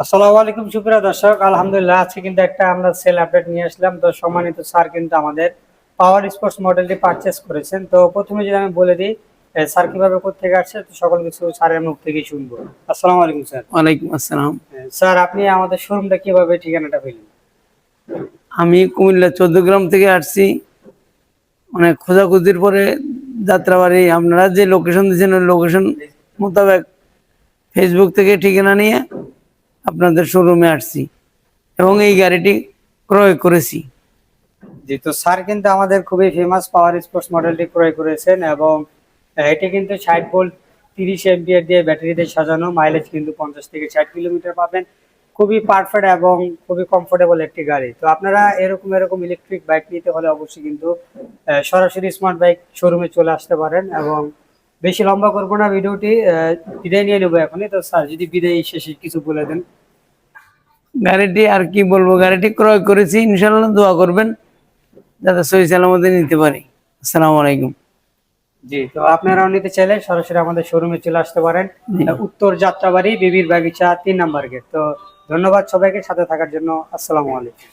আসসালামু আলাইকুম সুপ্রিয় দর্শক, আলহামদুলিল্লাহ আজকে কিন্তু একটা আমরা সেল আপডেট নিয়ে আসলাম। তো সম্মানিত স্যার কিন্তু আমাদের পাওয়ার স্পোর্টস মডেলটি পারচেস করেছেন। তো প্রথমে যদি আমি বলে দিই স্যার কিভাবে কোত্থেকে আসছে, তো সকল কিছু স্যারের মুখ থেকেই শুনবো। আসসালামু আলাইকুম স্যার। ওয়ালাইকুম আসসালাম। স্যার আপনি আমাদের শোরুমটা কিভাবে ঠিকানাটা পেলেন? আমি কুমিল্লা 14 গ্রাম থেকে আসছি। অনেক খোঁজাখুঁজির পরে যাত্রাবাড়ি আপনারা যে লোকেশন দিয়েছেন ওই লোকেশন মোতাবেক ফেসবুক থেকে ঠিকানা নিয়ে আপনাদের শোরুমে আসছি এবং এই গাড়িটি ক্রয় করেছি। জি, তো স্যার কিন্তু আমাদের খুবই ফেমাস পাওয়ার স্পোর্টস মডেলটি ক্রয় করেছেন এবং এটি কিন্তু 60 ভোল্ট 30 এমপিয়ার দিয়ে ব্যাটারি দিয়ে সাজানো। মাইলেজ কিন্তু 50 থেকে 60 কিলোমিটার পাবেন। খুবই পারফেক্ট এবং খুবই কমফোর্টেবল একটি গাড়ি। তো আপনারা এরকম ইলেকট্রিক বাইক নিতে হলে অবশ্যই কিন্তু সরাসরি স্মার্ট বাইক শোরুমে চলে আসতে পারেন। এবং বেশি লম্বা করবো না ভিডিওটি, বিদায় নিয়ে নেবো এখনই। তো স্যার যদি বিদায় শেষে কিছু বলে দেন। গাড়িটি আর কি বলবো, গাড়িটি ক্রয় করেছি, ইনশাল্লাহ দোয়া করবেন যাতে সহি সালামতে নিতে পারি। আসসালামু আলাইকুম। জি, তো আপনারাও নিতে চাইলে সরাসরি আমাদের শোরুমে চলে আসতে পারেন। জি। উত্তর যাত্রাবাড়ি, বিবির বাগিচা, 3 নাম্বার গেট। তো ধন্যবাদ সবাইকে সাথে থাকার জন্য। আসসালামু আলাইকুম।